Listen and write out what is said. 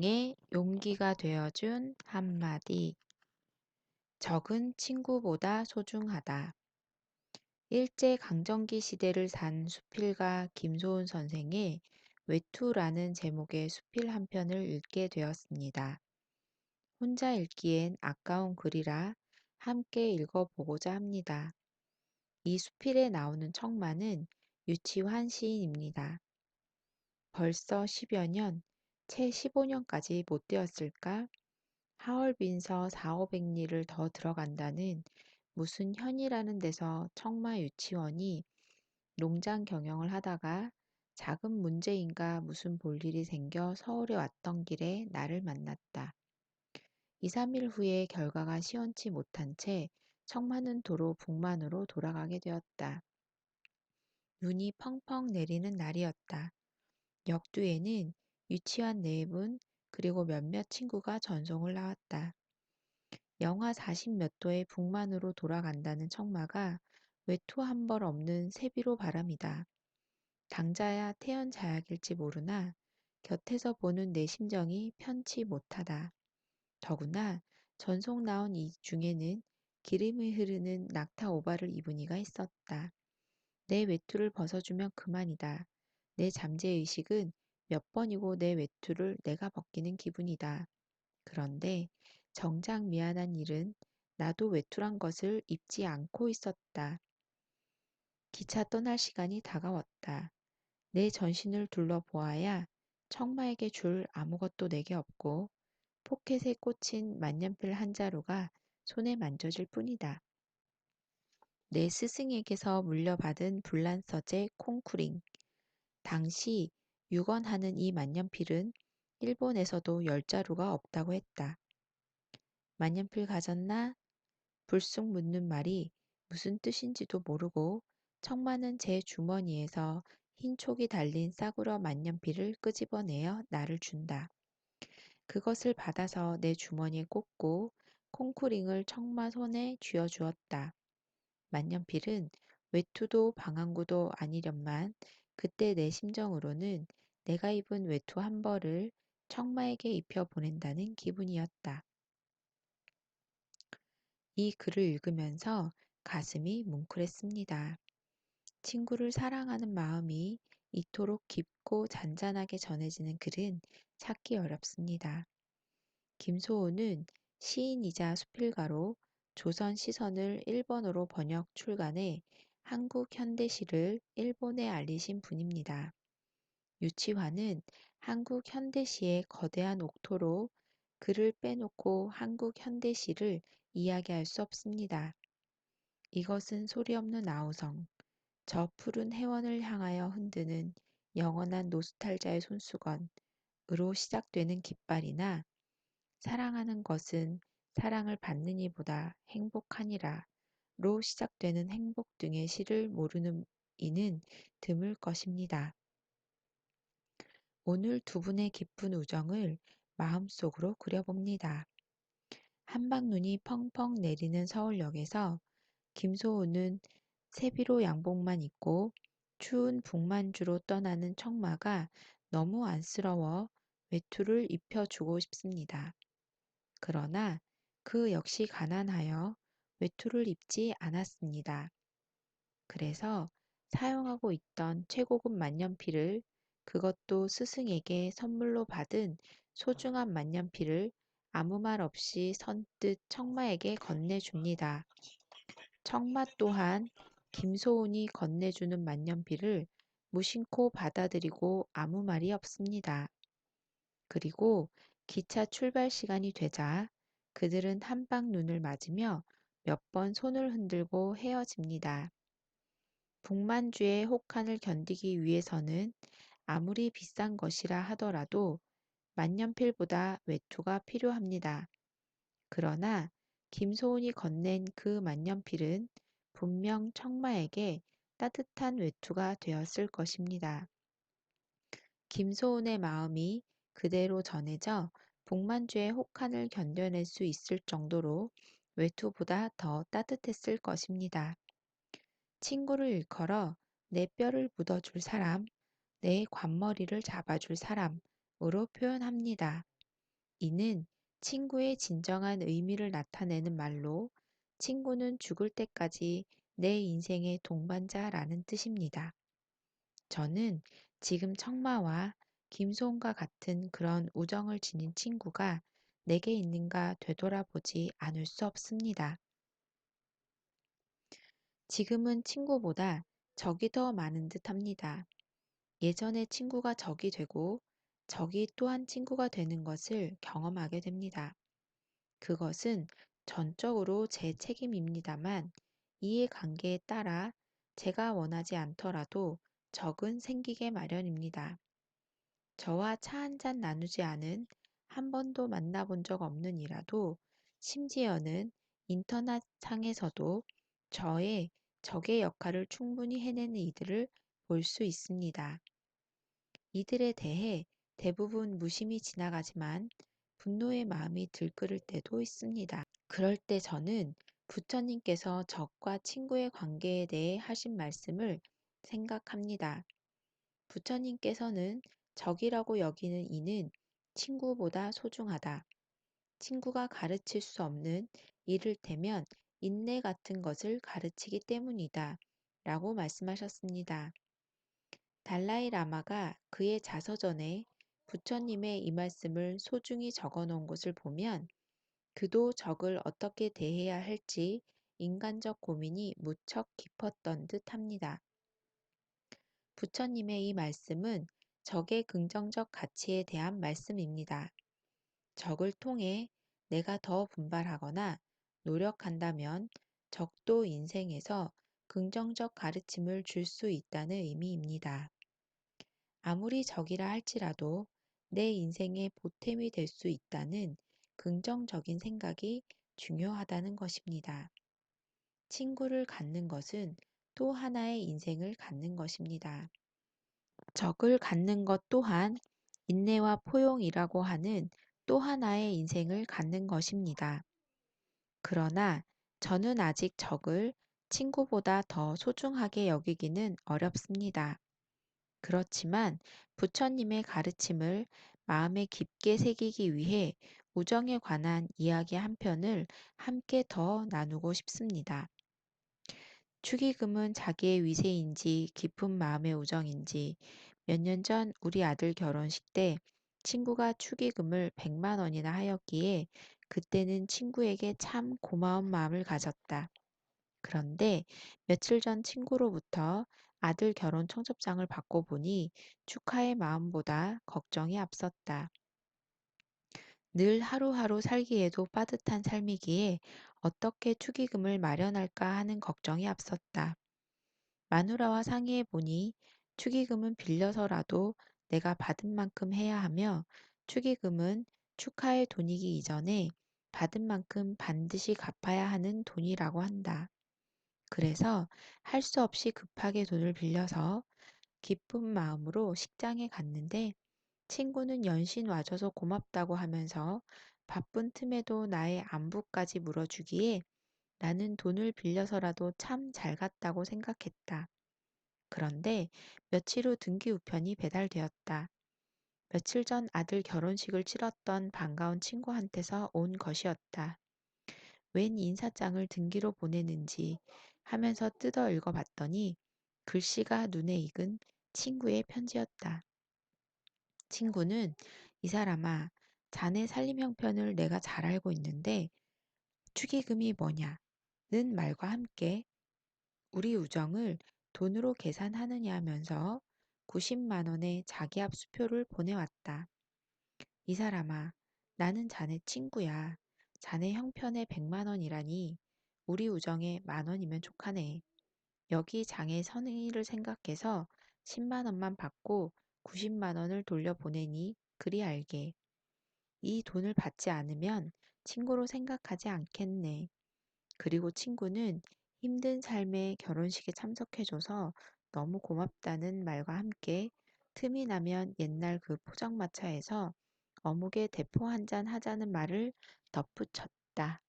인생의 용기가 되어준 한마디. 적은 친구보다 소중하다. 일제강점기 시대를 산 수필가 김소은 선생의 외투라는 제목의 수필 한 편을 읽게 되었습니다. 혼자 읽기엔 아까운 글이라 함께 읽어보고자 합니다. 이 수필에 나오는 청마는 유치환 시인입니다. 벌써 10여 년, 채 15년까지 못 되었을까? 하얼빈서 4,500리를 더 들어간다는 무슨 현이라는 데서 청마 유치원이 농장 경영을 하다가 작은 문제인가 무슨 볼일이 생겨 서울에 왔던 길에 나를 만났다. 2, 3일 후에 결과가 시원치 못한 채 청마는 도로 북만으로 돌아가게 되었다. 눈이 펑펑 내리는 날이었다. 역뒤에는 유치원 네 분 그리고 몇몇 친구가 전송을 나왔다. 영하 40 몇 도의 북만으로 돌아간다는 청마가 외투 한 벌 없는 세비로 바람이다. 당자야 태연자약일지 모르나 곁에서 보는 내 심정이 편치 못하다. 더구나 전송 나온 이 중에는 기름이 흐르는 낙타 오바를 입은 이가 있었다. 내 외투를 벗어주면 그만이다. 내 잠재의식은 몇 번이고 내 외투를 내가 벗기는 기분이다. 그런데 정작 미안한 일은 나도 외투란 것을 입지 않고 있었다. 기차 떠날 시간이 다가왔다. 내 전신을 둘러보아야 청마에게 줄 아무것도 내게 없고 포켓에 꽂힌 만년필 한 자루가 손에 만져질 뿐이다. 내 스승에게서 물려받은 불란서제 콩쿠링. 당시 6원 하는 이 만년필은 일본에서도 10자루가 없다고 했다. 만년필 가졌나? 불쑥 묻는 말이 무슨 뜻인지도 모르고 청마는 제 주머니에서 흰 촉이 달린 싸구려 만년필을 끄집어내어 나를 준다. 그것을 받아서 내 주머니에 꽂고 콩쿠링을 청마 손에 쥐어주었다. 만년필은 외투도 방한구도 아니련만 그때 내 심정으로는 내가 입은 외투 한 벌을 청마에게 입혀 보낸다는 기분이었다. 이 글을 읽으면서 가슴이 뭉클했습니다. 친구를 사랑하는 마음이 이토록 깊고 잔잔하게 전해지는 글은 찾기 어렵습니다. 김소호는 시인이자 수필가로 조선 시선을 일본어로 번역 출간해 한국 현대시를 일본에 알리신 분입니다. 유치화는 한국 현대시의 거대한 옥토로 글을 빼놓고 한국 현대시를 이야기할 수 없습니다. 이것은 소리 없는 아우성, 저 푸른 해원을 향하여 흔드는 영원한 노스탈자의 손수건으로 시작되는 깃발이나 사랑하는 것은 사랑을 받는 이보다 행복하니라 로 시작되는 행복 등의 시를 모르는 이는 드물 것입니다. 오늘 두 분의 깊은 우정을 마음속으로 그려봅니다. 한방눈이 펑펑 내리는 서울역에서 김소우는 세비로 양복만 입고 추운 북만주로 떠나는 청마가 너무 안쓰러워 외투를 입혀주고 싶습니다. 그러나 그 역시 가난하여 외투를 입지 않았습니다. 그래서 사용하고 있던 최고급 만년필을 그것도 스승에게 선물로 받은 소중한 만년필을 아무 말 없이 선뜻 청마에게 건네줍니다. 청마 또한 김소은이 건네주는 만년필을 무심코 받아들이고 아무 말이 없습니다. 그리고 기차 출발 시간이 되자 그들은 한방 눈을 맞으며 몇 번 손을 흔들고 헤어집니다. 북만주의 혹한을 견디기 위해서는 아무리 비싼 것이라 하더라도 만년필보다 외투가 필요합니다. 그러나 김소은이 건넨 그 만년필은 분명 청마에게 따뜻한 외투가 되었을 것입니다. 김소은의 마음이 그대로 전해져 북만주의 혹한을 견뎌낼 수 있을 정도로 외투보다 더 따뜻했을 것입니다. 친구를 일컬어 내 뼈를 묻어줄 사람, 내 관머리를 잡아줄 사람으로 표현합니다. 이는 친구의 진정한 의미를 나타내는 말로 친구는 죽을 때까지 내 인생의 동반자라는 뜻입니다. 저는 지금 청마와 김소은과 같은 그런 우정을 지닌 친구가 내게 있는가 되돌아보지 않을 수 없습니다. 지금은 친구보다 적이 더 많은 듯 합니다. 예전에 친구가 적이 되고 적이 또한 친구가 되는 것을 경험하게 됩니다. 그것은 전적으로 제 책임입니다만 이해관계에 따라 제가 원하지 않더라도 적은 생기게 마련입니다. 저와 차 한 잔 나누지 않은 한 번도 만나본 적 없는 이라도 심지어는 인터넷 상에서도 저의 적의 역할을 충분히 해내는 이들을 볼 수 있습니다. 이들에 대해 대부분 무심히 지나가지만 분노의 마음이 들끓을 때도 있습니다. 그럴 때 저는 부처님께서 적과 친구의 관계에 대해 하신 말씀을 생각합니다. 부처님께서는 적이라고 여기는 이는 친구보다 소중하다. 친구가 가르칠 수 없는 이를테면 인내 같은 것을 가르치기 때문이다. 라고 말씀하셨습니다. 달라이 라마가 그의 자서전에 부처님의 이 말씀을 소중히 적어 놓은 것을 보면 그도 적을 어떻게 대해야 할지 인간적 고민이 무척 깊었던 듯 합니다. 부처님의 이 말씀은 적의 긍정적 가치에 대한 말씀입니다. 적을 통해 내가 더 분발하거나 노력한다면 적도 인생에서 긍정적 가르침을 줄 수 있다는 의미입니다. 아무리 적이라 할지라도 내 인생의 보탬이 될 수 있다는 긍정적인 생각이 중요하다는 것입니다. 친구를 갖는 것은 또 하나의 인생을 갖는 것입니다. 적을 갖는 것 또한 인내와 포용이라고 하는 또 하나의 인생을 갖는 것입니다. 그러나 저는 아직 적을 친구보다 더 소중하게 여기기는 어렵습니다. 그렇지만 부처님의 가르침을 마음에 깊게 새기기 위해 우정에 관한 이야기 한 편을 함께 더 나누고 싶습니다. 축의금은 자기의 위세인지 깊은 마음의 우정인지 몇 년 전 우리 아들 결혼식 때 친구가 축의금을 100만 원이나 하였기에 그때는 친구에게 참 고마운 마음을 가졌다. 그런데 며칠 전 친구로부터 아들 결혼 청첩장을 받고 보니 축하의 마음보다 걱정이 앞섰다. 늘 하루하루 살기에도 빠듯한 삶이기에 어떻게 축의금을 마련할까 하는 걱정이 앞섰다. 마누라와 상의해 보니 축의금은 빌려서라도 내가 받은 만큼 해야 하며 축의금은 축하의 돈이기 이전에 받은 만큼 반드시 갚아야 하는 돈이라고 한다. 그래서 할 수 없이 급하게 돈을 빌려서 기쁜 마음으로 식장에 갔는데 친구는 연신 와줘서 고맙다고 하면서 바쁜 틈에도 나의 안부까지 물어주기에 나는 돈을 빌려서라도 참 잘 갔다고 생각했다. 그런데 며칠 후 등기 우편이 배달되었다. 며칠 전 아들 결혼식을 치렀던 반가운 친구한테서 온 것이었다. 웬 인사장을 등기로 보내는지 하면서 뜯어 읽어봤더니 글씨가 눈에 익은 친구의 편지였다. 친구는 이 사람아, 자네 살림 형편을 내가 잘 알고 있는데 축의금이 뭐냐? 는 말과 함께 우리 우정을 돈으로 계산하느냐 하면서 90만 원의 자기압 수표를 보내왔다. 이 사람아, 나는 자네 친구야. 자네 형편에 100만 원이라니 우리 우정에 만 원이면 족하네. 여기 장의 선의를 생각해서 10만 원만 받고 90만 원을 돌려보내니 그리 알게. 이 돈을 받지 않으면 친구로 생각하지 않겠네. 그리고 친구는 힘든 삶의 결혼식에 참석해줘서 너무 고맙다는 말과 함께 틈이 나면 옛날 그 포장마차에서 어묵에 대포 한 잔 하자는 말을 덧붙였다.